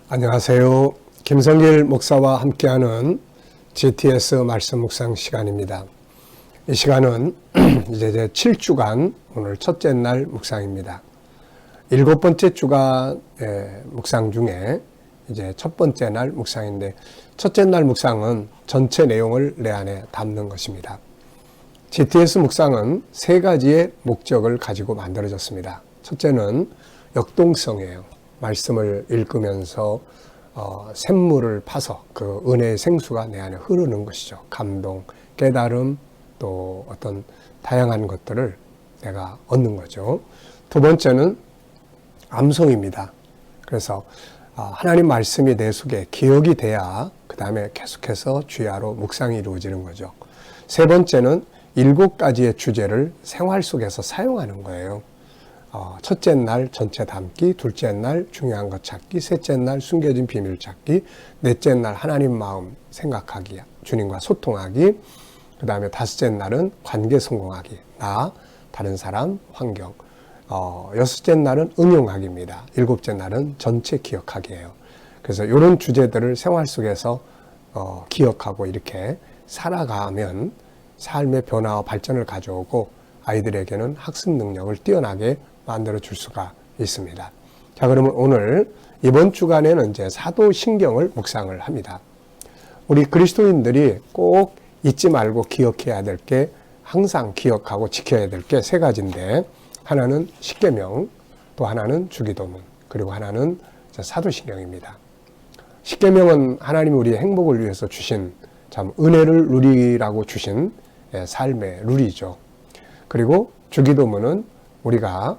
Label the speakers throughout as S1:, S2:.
S1: 안녕하세요. 김성길 목사와 함께하는 GTS 말씀 묵상 시간입니다. 이 시간은 이제 제 7주간 오늘 첫째 날 묵상입니다. 7번째 주간 묵상 중에 이제 첫 번째 날 묵상인데, 첫째 날 묵상은 전체 내용을 내 안에 담는 것입니다. GTS 묵상은 세 가지의 목적을 가지고 만들어졌습니다. 첫째는 역동성이에요. 말씀을 읽으면서 샘물을 파서 그 은혜의 생수가 내 안에 흐르는 것이죠. 감동, 깨달음, 또 어떤 다양한 것들을 내가 얻는 거죠. 두 번째는 암송입니다. 그래서 하나님 말씀이 내 속에 기억이 돼야 그 다음에 계속해서 주야로 묵상이 이루어지는 거죠. 세 번째는 7가지의 주제를 생활 속에서 사용하는 거예요. 첫째 날 전체 담기, 둘째 날 중요한 것 찾기, 셋째 날 숨겨진 비밀 찾기, 넷째 날 하나님 마음 생각하기, 주님과 소통하기, 그 다음에 다섯째 날은 관계 성공하기, 나, 다른 사람, 환경, 여섯째 날은 응용하기입니다. 일곱째 날은 전체 기억하기예요. 그래서 이런 주제들을 생활 속에서 기억하고 이렇게 살아가면 삶의 변화와 발전을 가져오고 아이들에게는 학습 능력을 뛰어나게 만들어 줄 수가 있습니다. 자, 그러면 오늘 이번 주간에는 이제 사도신경을 묵상을 합니다. 우리 그리스도인들이 꼭 잊지 말고 기억해야 될 게, 항상 기억하고 지켜야 될 게 세 가지인데, 하나는 십계명, 또 하나는 주기도문, 그리고 하나는 사도신경입니다. 십계명은 하나님이 우리의 행복을 위해서 주신 참 은혜를 누리라고 주신 삶의 룰이죠. 그리고 주기도문은 우리가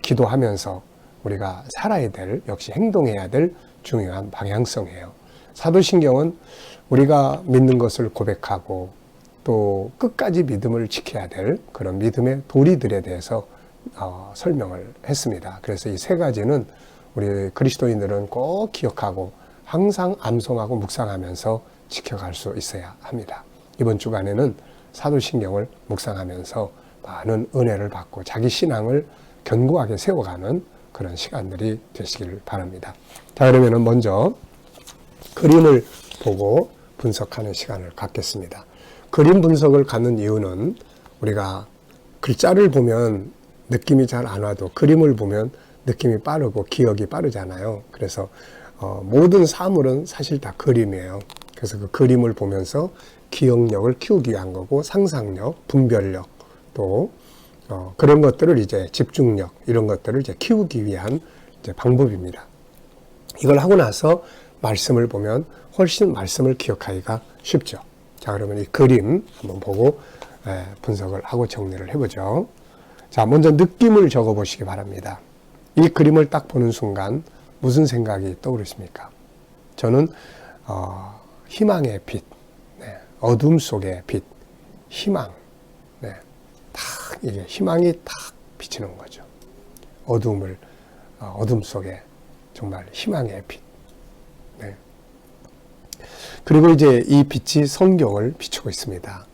S1: 기도하면서 우리가 살아야 될, 역시 행동해야 될 중요한 방향성이에요. 사도신경은 우리가 믿는 것을 고백하고 또 끝까지 믿음을 지켜야 될 그런 믿음의 도리들에 대해서 설명을 했습니다. 그래서 이 세 가지는 우리 그리스도인들은 꼭 기억하고 항상 암송하고 묵상하면서 지켜갈 수 있어야 합니다. 이번 주간에는 사도신경을 묵상하면서 많은 은혜를 받고 자기 신앙을 견고하게 세워가는 그런 시간들이 되시길 바랍니다. 자, 그러면 먼저 그림을 보고 분석하는 시간을 갖겠습니다. 그림 분석을 갖는 이유는 우리가 글자를 보면 느낌이 잘 안 와도 그림을 보면 느낌이 빠르고 기억이 빠르잖아요. 그래서 모든 사물은 사실 다 그림이에요. 그래서 그 그림을 보면서 기억력을 키우기 위한 거고, 상상력, 분별력, 또 그런 것들을 이제 집중력, 이런 것들을 이제 키우기 위한 이제 방법입니다. 이걸 하고 나서 말씀을 보면 훨씬 말씀을 기억하기가 쉽죠. 자, 그러면 이 그림 한번 보고 분석을 하고 정리를 해보죠. 자, 먼저 느낌을 적어 보시기 바랍니다. 이 그림을 딱 보는 순간 무슨 생각이 떠오르십니까? 저는 희망의 빛, 어둠 속의 빛, 희망, 딱 이게 희망이 딱 비치는 거죠. 어둠 속에 정말 희망의 빛. 그리고 이제 이 빛이 성경을 비추고 있습니다.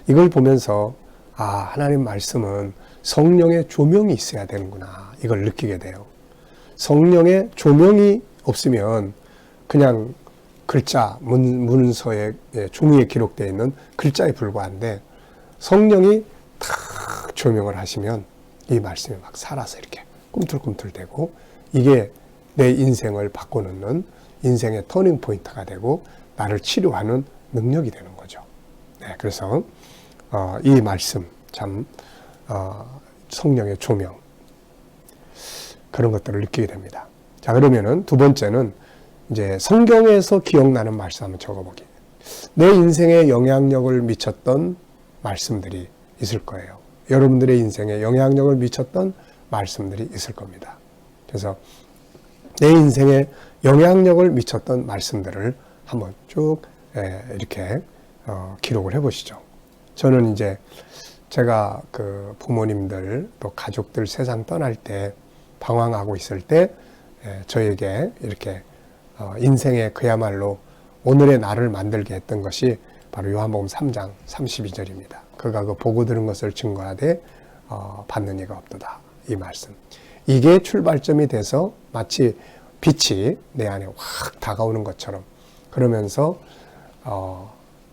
S1: 이걸 보면서 하나님 말씀은 성령의 조명이 있어야 되는구나, 이걸 느끼게 돼요. 성령의 조명이 없으면 그냥 글자, 문서에, 종이에 기록되어 있는 글자에 불과한데, 성령이 탁 조명을 하시면 이 말씀이 막 살아서 이렇게 꿈틀꿈틀대고, 이게 내 인생을 바꿔놓는 인생의 터닝 포인트가 되고 나를 치료하는 능력이 되는 거죠. 그래서 이 말씀 참 성령의 조명, 그런 것들을 느끼게 됩니다. 자, 그러면은 두 번째는 이제 성경에서 기억나는 말씀 한번 적어보기. 내 인생에 영향력을 미쳤던 말씀들이 있을 거예요. 여러분들의 인생에 영향력을 미쳤던 말씀들이 있을 겁니다. 그래서 내 인생에 영향력을 미쳤던 말씀들을 한번 쭉 이렇게 기록을 해보시죠. 저는 이제 제가 그 부모님들 또 가족들 세상 떠날 때 방황하고 있을 때 저에게 이렇게 인생의 그야말로 오늘의 나를 만들게 했던 것이 바로 요한복음 3장 32절입니다. 그가 그 보고 들은 것을 증거하되 받는 이가 없도다, 이 말씀. 이게 출발점이 돼서 마치 빛이 내 안에 확 다가오는 것처럼, 그러면서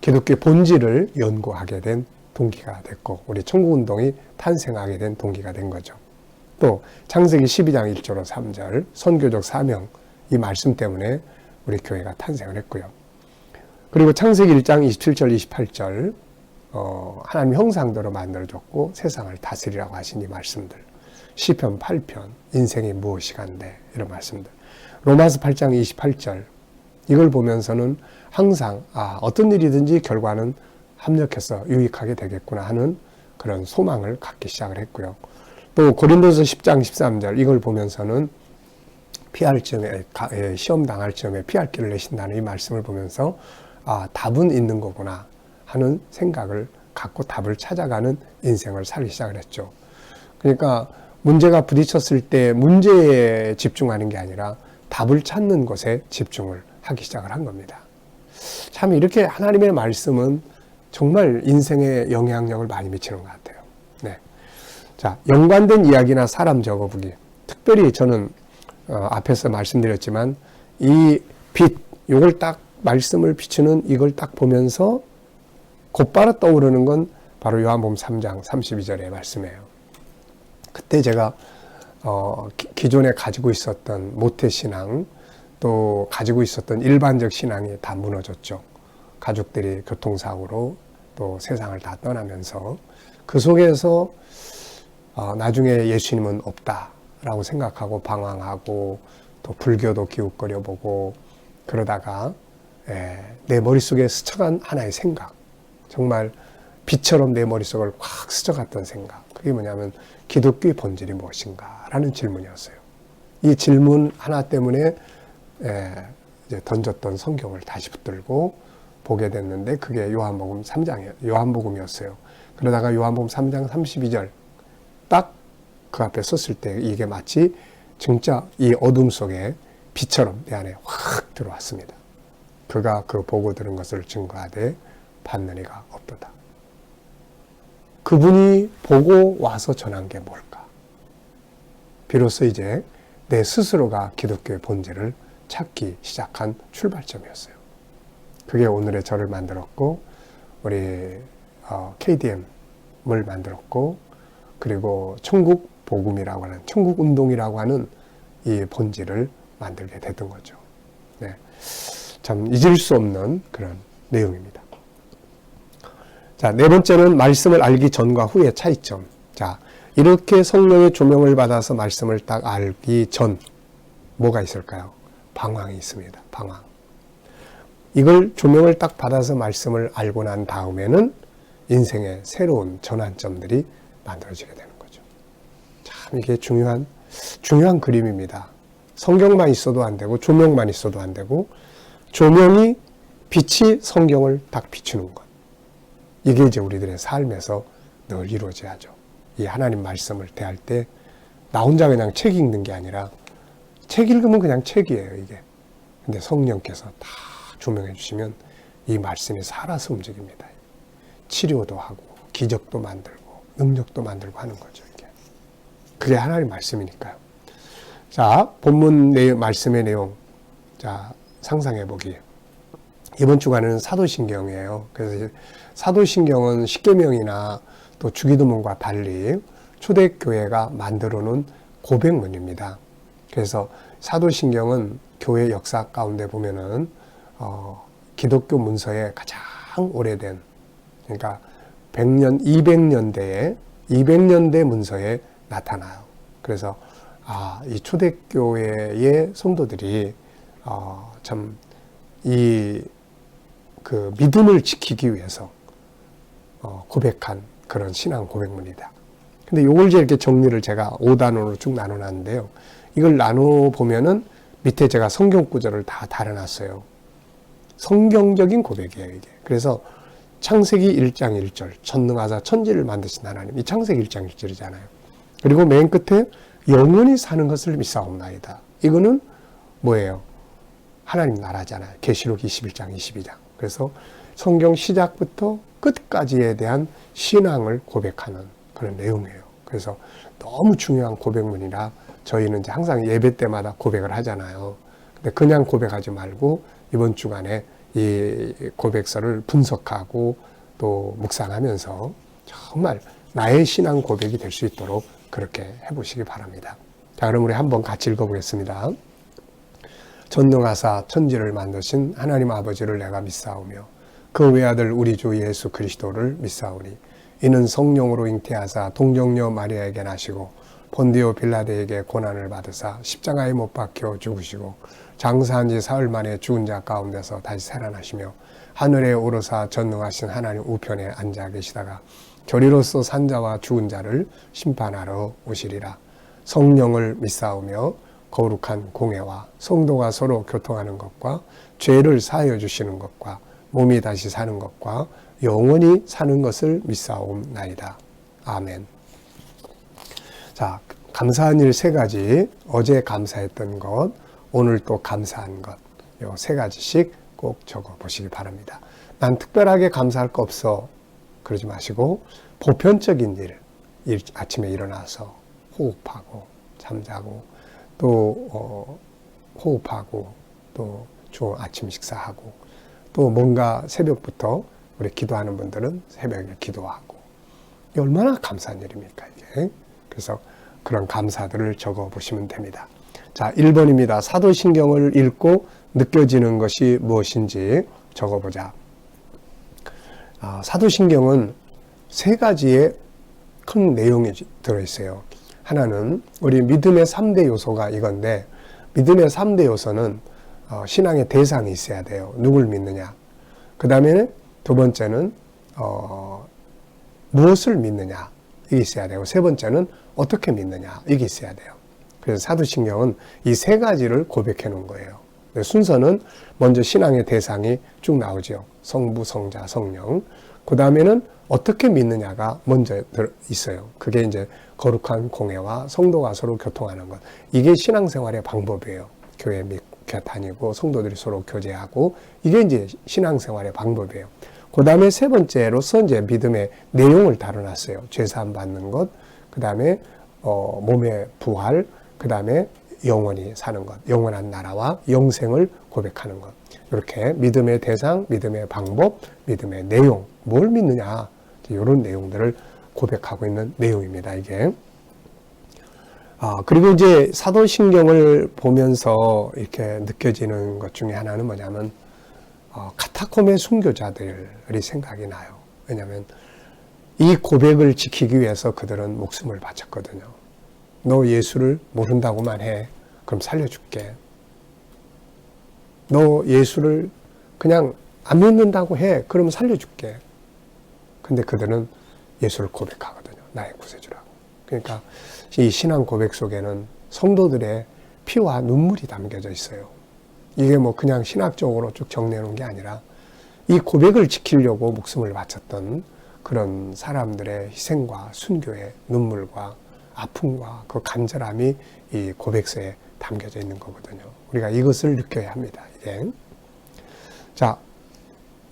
S1: 기독교의 본질을 연구하게 된 동기가 됐고, 우리 천국운동이 탄생하게 된 동기가 된 거죠. 또 창세기 12장 1절로 3절 선교적 사명, 이 말씀 때문에 우리 교회가 탄생을 했고요. 그리고 창세기 1장 27절 28절 하나님 형상대로 만들어줬고 세상을 다스리라고 하신 이 말씀들, 시편 8편 인생이 무엇이간데, 이런 말씀들, 로마서 8장 28절, 이걸 보면서는 항상 어떤 일이든지 결과는 합력해서 유익하게 되겠구나 하는 그런 소망을 갖기 시작을 했고요. 또 고린도서 10장 13절, 이걸 보면서는 피할 점에, 시험 당할 점에 피할 길을 내신다는 이 말씀을 보면서 답은 있는 거구나 하는 생각을 갖고 답을 찾아가는 인생을 살기 시작을 했죠. 그러니까 문제가 부딪혔을 때 문제에 집중하는 게 아니라 답을 찾는 것에 집중을 하기 시작을 한 겁니다. 참 이렇게 하나님의 말씀은 정말 인생에 영향력을 많이 미치는 것 같아요. 네. 자, 연관된 이야기나 사람 적어보기. 특별히 저는 앞에서 말씀드렸지만 이 빛, 요걸 딱 말씀을 비추는 이걸 딱 보면서 곧바로 떠오르는 건 바로 요한복음 3장 32절의 말씀이에요. 그때 제가 기존에 가지고 있었던 모태신앙, 또 가지고 있었던 일반적 신앙이 다 무너졌죠. 가족들이 교통사고로 또 세상을 다 떠나면서 그 속에서 나중에 예수님은 없다라고 생각하고 방황하고 또 불교도 기웃거려 보고 그러다가 내 머릿속에 스쳐간 하나의 생각, 정말 빛처럼 내 머릿속을 확 스쳐갔던 생각, 그게 뭐냐면 기독교의 본질이 무엇인가 라는 질문이었어요. 이 질문 하나 때문에 이제 던졌던 성경을 다시 붙들고 보게 됐는데 그게 요한복음 3장이에요. 요한복음이었어요. 그러다가 요한복음 3장 32절 딱 그 앞에 섰을 때 이게 마치 진짜 이 어둠 속에 빛처럼 내 안에 확 들어왔습니다. 그가 그 보고 들은 것을 증거하되 받는 이가 없도다. 그분이 보고 와서 전한 게 뭘까? 비로소 이제 내 스스로가 기독교의 본질을 찾기 시작한 출발점이었어요. 그게 오늘의 저를 만들었고 우리 KDM을 만들었고 그리고 천국 복음이라고 하는 천국 운동이라고 하는 이 본질을 만들게 됐던 거죠. 네. 참 잊을 수 없는 그런 내용입니다. 자, 네 번째는 말씀을 알기 전과 후의 차이점. 자, 이렇게 성령의 조명을 받아서 말씀을 딱 알기 전 뭐가 있을까요? 방황이 있습니다. 방황. 이걸 조명을 딱 받아서 말씀을 알고 난 다음에는 인생의 새로운 전환점들이 만들어지게 되는 거죠. 참 이게 중요한 그림입니다. 성경만 있어도 안 되고 조명만 있어도 안 되고 조명이 빛이 성경을 딱 비추는 것. 이게 이제 우리들의 삶에서 늘 이루어져야죠. 이 하나님 말씀을 대할 때 나 혼자 그냥 책 읽는 게 아니라 책 읽으면 그냥 책이에요, 이게. 근데 성령께서 다 조명해 주시면 이 말씀이 살아서 움직입니다. 치료도 하고 기적도 만들고 능력도 만들고 하는 거죠, 이게. 그게 하나님 말씀이니까요. 자, 본문 말씀의 내용. 자, 상상해 보기. 이번 주간은 사도신경이에요. 그래서 사도신경은 십계명이나 또 주기도문과 달리 초대교회가 만들어 놓은 고백문입니다. 그래서 사도신경은 교회 역사 가운데 보면은 기독교 문서에 가장 오래된, 그러니까 100년, 200년대 문서에 나타나요. 그래서 이 초대교회의 성도들이 참 그 믿음을 지키기 위해서 고백한 그런 신앙 고백문이다. 근데 요걸 이제 이렇게 정리를 제가 5단원으로 쭉 나눠놨는데요. 이걸 나눠보면은 밑에 제가 성경 구절을 다 달아놨어요. 성경적인 고백이에요, 이게. 그래서 창세기 1장 1절, 전능하사 천지를 만드신 하나님. 이 창세기 1장 1절이잖아요. 그리고 맨 끝에 영원히 사는 것을 믿사옵나이다. 이거는 뭐예요? 하나님 나라잖아요. 계시록 21장, 22장. 그래서 성경 시작부터 끝까지에 대한 신앙을 고백하는 그런 내용이에요. 그래서 너무 중요한 고백문이라 저희는 이제 항상 예배 때마다 고백을 하잖아요. 근데 그냥 고백하지 말고 이번 주간에 이 고백서를 분석하고 또 묵상하면서 정말 나의 신앙 고백이 될 수 있도록 그렇게 해보시기 바랍니다. 자, 그럼 우리 한번 같이 읽어보겠습니다. 전능하사 천지를 만드신 하나님 아버지를 내가 믿사오며 그 외아들 우리 주 예수 그리스도를 믿사오니 이는 성령으로 잉태하사 동정녀 마리아에게 나시고 본디오 빌라데에게 고난을 받으사 십자가에 못 박혀 죽으시고 장사한 지 사흘 만에 죽은 자 가운데서 다시 살아나시며 하늘에 오르사 전능하신 하나님 우편에 앉아 계시다가 결의로서 산자와 죽은 자를 심판하러 오시리라. 성령을 믿사오며 거룩한 공회와 성도가 서로 교통하는 것과 죄를 사하여 주시는 것과 몸이 다시 사는 것과 영원히 사는 것을 믿사옵나이다. 아멘. 자, 감사한 일 3가지, 어제 감사했던 것, 오늘 또 감사한 것, 요 3가지씩 꼭 적어 보시기 바랍니다. 난 특별하게 감사할 거 없어. 그러지 마시고 보편적인 일, 아침에 일어나서 호흡하고 잠자고 또 호흡하고 또 좋은 아침 식사하고 또 뭔가 새벽부터 우리 기도하는 분들은 새벽에 기도하고 얼마나 감사한 일입니까 이게. 그래서 그런 감사들을 적어 보시면 됩니다. 자, 1번입니다. 사도신경을 읽고 느껴지는 것이 무엇인지 적어보자. 사도신경은 3가지의 큰 내용이 들어있어요. 하나는 우리 믿음의 3대 요소가 이건데, 믿음의 3대 요소는 신앙의 대상이 있어야 돼요. 누굴 믿느냐. 그 다음에 2번째는 무엇을 믿느냐 이게 있어야 되고, 3번째는 어떻게 믿느냐 이게 있어야 돼요. 그래서 사도신경은 이 3가지를 고백해 놓은 거예요. 순서는 먼저 신앙의 대상이 쭉 나오죠. 성부, 성자, 성령. 그 다음에는 어떻게 믿느냐가 먼저 있어요. 그게 이제 거룩한 공회와 성도가 서로 교통하는 것. 이게 신앙생활의 방법이에요. 교회 다니고 성도들이 서로 교제하고 이게 이제 신앙생활의 방법이에요. 그 다음에 3번째로서 이제 믿음의 내용을 다뤄놨어요. 죄사함 받는 것, 그 다음에 몸의 부활, 그 다음에 영원히 사는 것, 영원한 나라와 영생을 고백하는 것. 이렇게 믿음의 대상, 믿음의 방법, 믿음의 내용, 뭘 믿느냐 이런 내용들을 고백하고 있는 내용입니다. 이게. 그리고 이제 사도신경을 보면서 이렇게 느껴지는 것 중에 하나는 뭐냐면 카타콤의 순교자들이 생각이 나요. 왜냐하면 이 고백을 지키기 위해서 그들은 목숨을 바쳤거든요. 너 예수를 모른다고만 해. 그럼 살려줄게. 너 예수를 그냥 안 믿는다고 해. 그럼 살려줄게. 근데 그들은 예수를 고백하거든요. 나의 구세주라고. 그러니까 이 신앙 고백 속에는 성도들의 피와 눈물이 담겨져 있어요. 이게 뭐 그냥 신학적으로 쭉 정리해 놓은 게 아니라 이 고백을 지키려고 목숨을 바쳤던 그런 사람들의 희생과 순교의 눈물과 아픔과 그 간절함이 이 고백서에 담겨져 있는 거거든요. 우리가 이것을 느껴야 합니다. 이게. 자,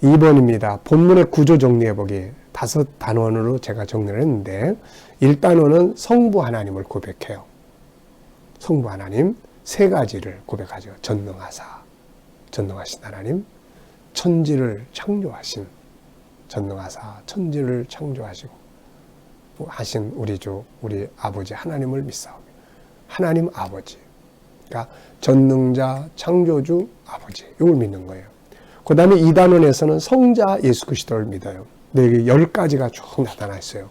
S1: 2번입니다. 본문의 구조 정리해보기. 5단원으로 제가 정리를 했는데 1단원은 성부 하나님을 고백해요. 성부 하나님 3가지를 고백하죠. 전능하사, 전능하신 하나님, 천지를 창조하신, 전능하사 천지를 창조하시고 하신 우리 주, 우리 아버지 하나님을 믿사오며 하나님 아버지, 그러니까 전능자, 창조주, 아버지 이걸 믿는 거예요. 그 다음에 2단원에서는 성자 예수 그리스도를 믿어요. 근데 10가지가 쭉 나타나 있어요.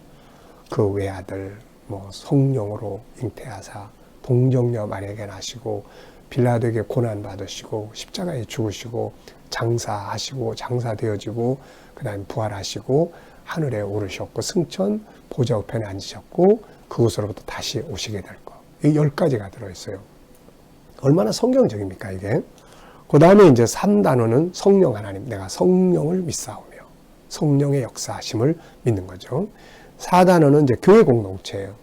S1: 그 외아들, 뭐 성령으로 잉태하사 동정녀 마리아에게 나시고 빌라도에게 고난 받으시고 십자가에 죽으시고 장사하시고 장사되어지고 그 다음에 부활하시고 하늘에 오르셨고 승천 보좌 우편에 앉으셨고 그곳으로부터 다시 오시게 될 것. 이 10가지가 들어있어요. 얼마나 성경적입니까 이게. 그 다음에 이제 3단원은 성령 하나님, 내가 성령을 믿사오며 성령의 역사하심을 믿는 거죠. 4단원은 이제 교회 공동체예요.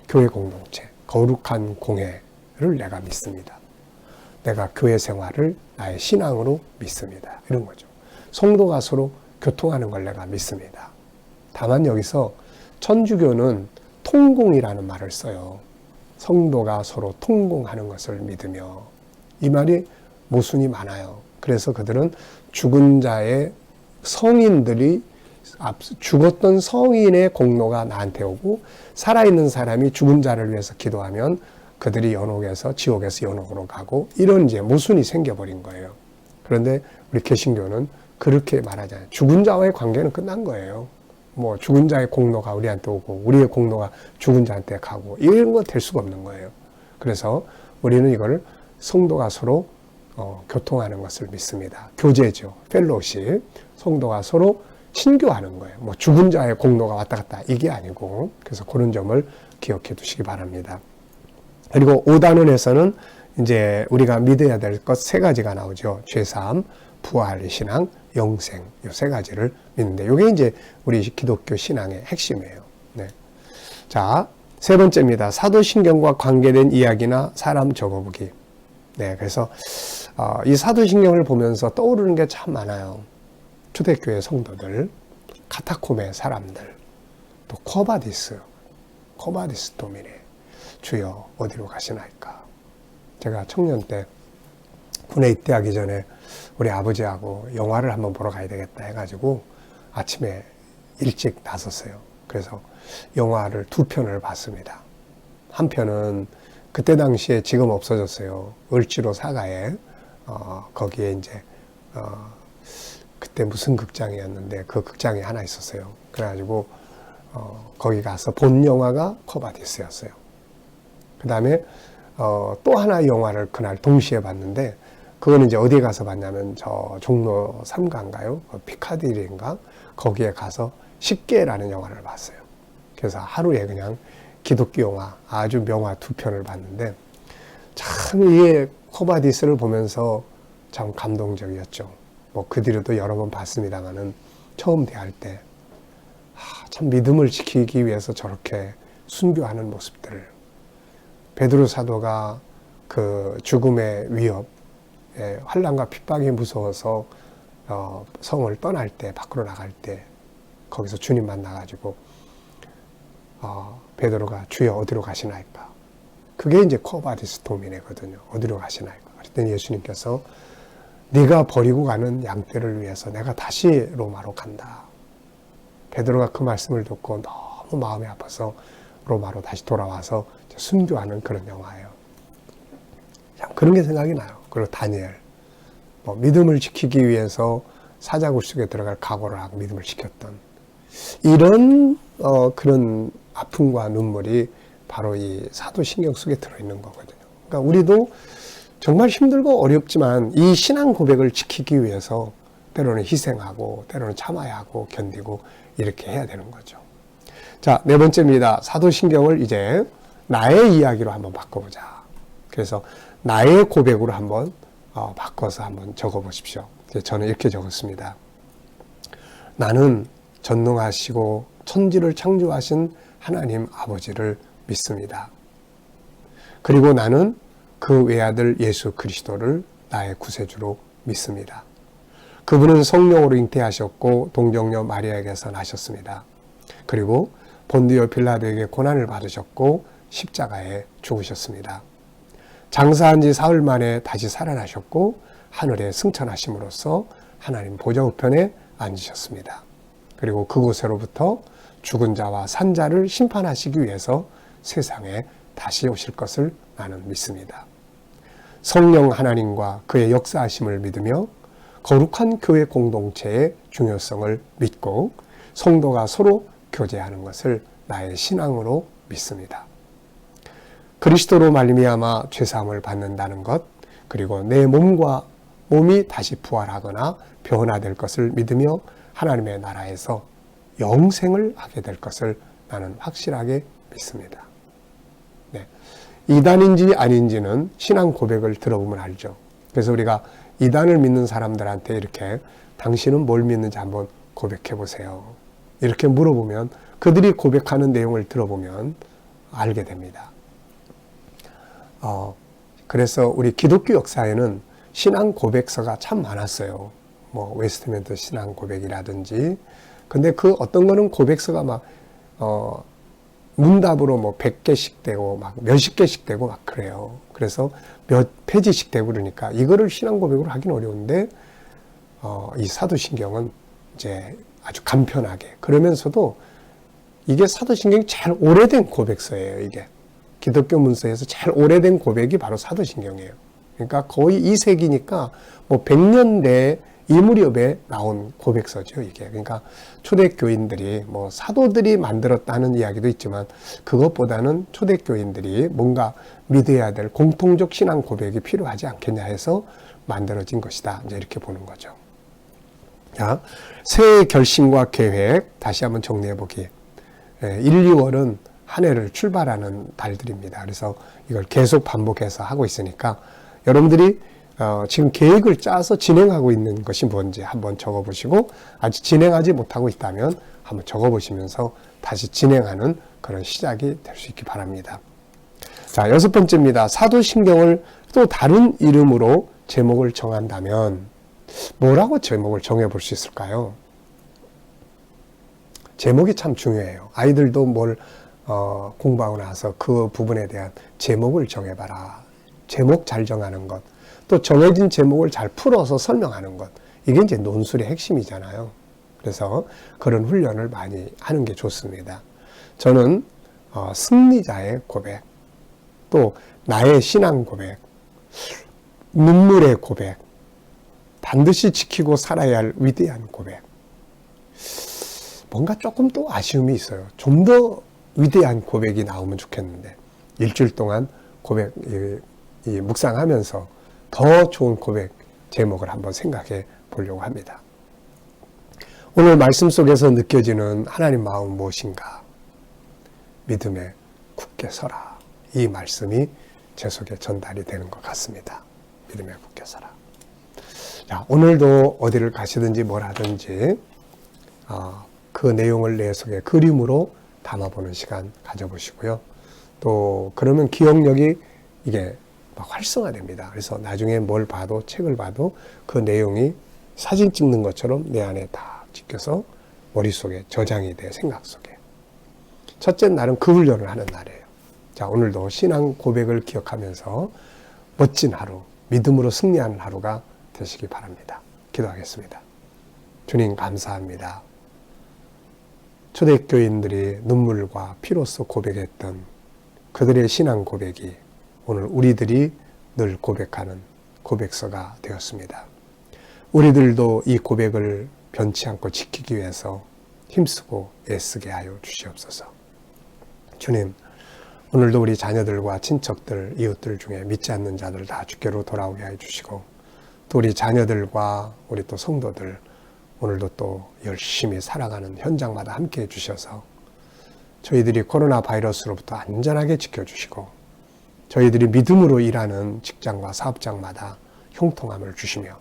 S1: 교회 공동체, 거룩한 공회를 내가 믿습니다. 내가 교회 생활을 나의 신앙으로 믿습니다. 이런 거죠. 성도가 서로 교통하는 걸 내가 믿습니다. 다만 여기서 천주교는 통공이라는 말을 써요. 성도가 서로 통공하는 것을 믿으며. 이 말이 모순이 많아요. 그래서 그들은 죽은 자의 성인들이 죽었던 성인의 공로가 나한테 오고 살아있는 사람이 죽은 자를 위해서 기도하면 그들이 연옥에서 지옥에서 연옥으로 가고 이런 이제 모순이 생겨버린 거예요. 그런데 우리 개신교는 그렇게 말하잖아요. 죽은 자와의 관계는 끝난 거예요. 뭐 죽은 자의 공로가 우리한테 오고 우리의 공로가 죽은 자한테 가고 이런 거 될 수가 없는 거예요. 그래서 우리는 이걸 성도가 서로 교통하는 것을 믿습니다. 교제죠. 펠로십. 성도가 서로 친교하는 거예요. 뭐 죽은 자의 공로가 왔다 갔다 이게 아니고, 그래서 그런 점을 기억해 두시기 바랍니다. 그리고 5단원에서는 이제 우리가 믿어야 될 것 세 가지가 나오죠. 죄사함, 부활의 신앙, 영생, 이 세 가지를 믿는데, 이게 이제 우리 기독교 신앙의 핵심이에요. 네. 자, 세 번째입니다. 사도신경과 관계된 이야기나 사람 적어보기. 네, 그래서 이 사도신경을 보면서 떠오르는 게 참 많아요. 초대교회 성도들, 카타콤의 사람들, 또 코바디스 도미네. 주여 어디로 가시나이까. 제가 청년 때 군에 입대하기 전에 우리 아버지하고 영화를 한번 보러 가야 되겠다 해가지고 아침에 일찍 나섰어요. 그래서 영화를 2편을 봤습니다. 한 편은 그때 당시에 지금 없어졌어요. 을지로 사가에 거기에 이제 그때 무슨 극장이었는데 그 극장이 하나 있었어요. 그래가지고 거기 가서 본 영화가 코바디스였어요. 그 다음에 또 하나 영화를 그날 동시에 봤는데, 그거는 이제 어디에 가서 봤냐면 저 종로 3가인가요? 피카디리인가? 거기에 가서 십계라는 영화를 봤어요. 그래서 하루에 그냥 기독교 영화 아주 명화 2편을 봤는데, 참 이게 코바디스를 보면서 참 감동적이었죠. 뭐 그 뒤로도 여러 번 봤습니다만은 처음 대할 때 참 믿음을 지키기 위해서 저렇게 순교하는 모습들을, 베드로 사도가 그 죽음의 위협, 환난과 핍박이 무서워서 성을 떠날 때, 밖으로 나갈 때 거기서 주님 만나가지고 베드로가 주여 어디로 가시나이까. 그게 이제 코바디스 도미네거든요. 어디로 가시나이까. 그랬더니 예수님께서 네가 버리고 가는 양떼를 위해서 내가 다시 로마로 간다. 베드로가 그 말씀을 듣고 너무 마음이 아파서 로마로 다시 돌아와서 순교하는 그런 영화예요. 참 그런 게 생각이 나요. 그리고 다니엘, 뭐 믿음을 지키기 위해서 사자굴 속에 들어갈 각오를 하고 믿음을 지켰던 이런 그런 아픔과 눈물이 바로 이 사도신경 속에 들어있는 거거든요. 그러니까 우리도 정말 힘들고 어렵지만 이 신앙 고백을 지키기 위해서 때로는 희생하고 때로는 참아야 하고 견디고 이렇게 해야 되는 거죠. 자, 네 번째입니다. 사도신경을 이제 나의 이야기로 한번 바꿔보자. 그래서 나의 고백으로 한번 바꿔서 한번 적어보십시오. 저는 이렇게 적었습니다. 나는 전능하시고 천지를 창조하신 하나님 아버지를 믿습니다. 그리고 나는 그 외아들 예수 그리스도를 나의 구세주로 믿습니다. 그분은 성령으로 잉태하셨고 동정녀 마리아에게서 나셨습니다. 그리고 본디오 빌라도에게 고난을 받으셨고 십자가에 죽으셨습니다. 장사한 지 사흘 만에 다시 살아나셨고 하늘에 승천하심으로써 하나님 보좌 우편에 앉으셨습니다. 그리고 그곳으로부터 죽은 자와 산 자를 심판하시기 위해서 세상에 다시 오실 것을 나는 믿습니다. 성령 하나님과 그의 역사하심을 믿으며 거룩한 교회 공동체의 중요성을 믿고 성도가 서로 교제하는 것을 나의 신앙으로 믿습니다. 그리스도로 말미암아 죄사함을 받는다는 것, 그리고 내 몸이 다시 부활하거나 변화될 것을 믿으며 하나님의 나라에서 영생을 하게 될 것을 나는 확실하게 믿습니다. 네. 이단인지 아닌지는 신앙 고백을 들어보면 알죠. 그래서 우리가 이단을 믿는 사람들한테 이렇게 당신은 뭘 믿는지 한번 고백해 보세요. 이렇게 물어보면 그들이 고백하는 내용을 들어보면 알게 됩니다. 그래서 우리 기독교 역사에는 신앙 고백서가 참 많았어요. 뭐 웨스트민스터 신앙 고백이라든지. 근데 그 어떤 거는 고백서가 막 문답으로 뭐 100개씩 되고 막 몇십 개씩 되고 막 그래요. 그래서 몇 페이지씩 되고 그러니까 이거를 신앙 고백으로 하긴 어려운데 이 사도신경은 이제 아주 간편하게 그러면서도 이게 사도신경이 제일 오래된 고백서예요. 이게 기독교 문서에서 제일 오래된 고백이 바로 사도신경이에요. 그러니까 거의 2세기니까 뭐 100년 내에 이 무렵에 나온 고백서죠, 이게. 그러니까 초대교인들이 뭐 사도들이 만들었다는 이야기도 있지만 그것보다는 초대교인들이 뭔가 믿어야 될 공통적 신앙 고백이 필요하지 않겠냐 해서 만들어진 것이다. 이제 이렇게 보는 거죠. 자, 새해 결심과 계획 다시 한번 정리해 보기. 1, 2월은 한 해를 출발하는 달들입니다. 그래서 이걸 계속 반복해서 하고 있으니까 여러분들이 지금 계획을 짜서 진행하고 있는 것이 뭔지 한번 적어보시고 아직 진행하지 못하고 있다면 한번 적어보시면서 다시 진행하는 그런 시작이 될 수 있기 바랍니다. 자, 6번째입니다. 사도신경을 또 다른 이름으로 제목을 정한다면 뭐라고 제목을 정해볼 수 있을까요? 제목이 참 중요해요. 아이들도 뭘 공부하고 나서 그 부분에 대한 제목을 정해봐라. 제목 잘 정하는 것. 또 정해진 제목을 잘 풀어서 설명하는 것. 이게 이제 논술의 핵심이잖아요. 그래서 그런 훈련을 많이 하는 게 좋습니다. 저는 승리자의 고백, 또 나의 신앙 고백, 눈물의 고백, 반드시 지키고 살아야 할 위대한 고백. 뭔가 조금 또 아쉬움이 있어요. 좀 더 위대한 고백이 나오면 좋겠는데 일주일 동안 고백 묵상하면서 더 좋은 고백 제목을 한번 생각해 보려고 합니다. 오늘 말씀 속에서 느껴지는 하나님 마음은 무엇인가? 믿음에 굳게 서라. 이 말씀이 제 속에 전달이 되는 것 같습니다. 믿음에 굳게 서라. 자, 오늘도 어디를 가시든지 뭘 하든지 그 내용을 내 속에 그림으로 담아보는 시간 가져보시고요. 또 그러면 기억력이 이게 막 활성화됩니다. 그래서 나중에 뭘 봐도 책을 봐도 그 내용이 사진 찍는 것처럼 내 안에 다 찍혀서 머릿속에 저장이 돼 생각 속에. 첫째 날은 그 훈련을 하는 날이에요. 자, 오늘도 신앙 고백을 기억하면서 멋진 하루, 믿음으로 승리하는 하루가 되시기 바랍니다. 기도하겠습니다. 주님 감사합니다. 초대교인들이 눈물과 피로써 고백했던 그들의 신앙 고백이 오늘 우리들이 늘 고백하는 고백서가 되었습니다. 우리들도 이 고백을 변치 않고 지키기 위해서 힘쓰고 애쓰게 하여 주시옵소서. 주님, 오늘도 우리 자녀들과 친척들, 이웃들 중에 믿지 않는 자들 다 주께로 돌아오게 하여 주시고 또 우리 자녀들과 우리 또 성도들 오늘도 또 열심히 살아가는 현장마다 함께 해주셔서 저희들이 코로나 바이러스로부터 안전하게 지켜주시고 저희들이 믿음으로 일하는 직장과 사업장마다 형통함을 주시며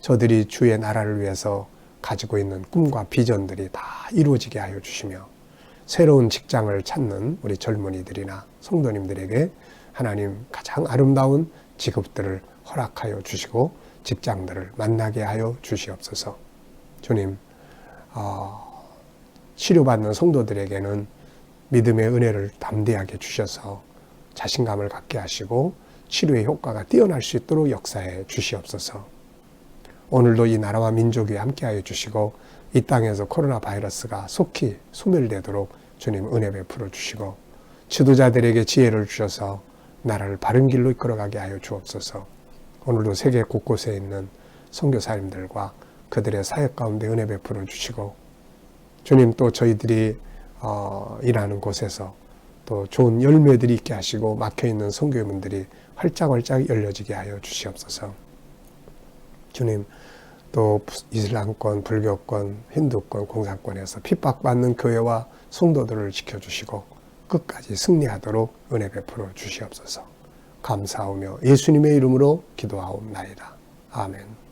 S1: 저들이 주의 나라를 위해서 가지고 있는 꿈과 비전들이 다 이루어지게 하여 주시며 새로운 직장을 찾는 우리 젊은이들이나 성도님들에게 하나님 가장 아름다운 직업들을 허락하여 주시고 직장들을 만나게 하여 주시옵소서. 주님, 치료받는 성도들에게는 믿음의 은혜를 담대하게 주셔서 자신감을 갖게 하시고 치료의 효과가 뛰어날 수 있도록 역사해 주시옵소서. 오늘도 이 나라와 민족 위에 함께하여 주시고 이 땅에서 코로나 바이러스가 속히 소멸되도록 주님 은혜 베풀어 주시고 지도자들에게 지혜를 주셔서 나라를 바른 길로 이끌어가게 하여 주옵소서. 오늘도 세계 곳곳에 있는 선교사님들과 그들의 사역 가운데 은혜 베풀어 주시고 주님 또 저희들이 일하는 곳에서 또 좋은 열매들이 있게 하시고 막혀있는 선교회문들이 활짝활짝 열려지게 하여 주시옵소서. 주님 또 이슬람권, 불교권, 힌두권, 공산권에서 핍박받는 교회와 성도들을 지켜주시고 끝까지 승리하도록 은혜 베풀어 주시옵소서. 감사하며 예수님의 이름으로 기도하옵나이다. 아멘.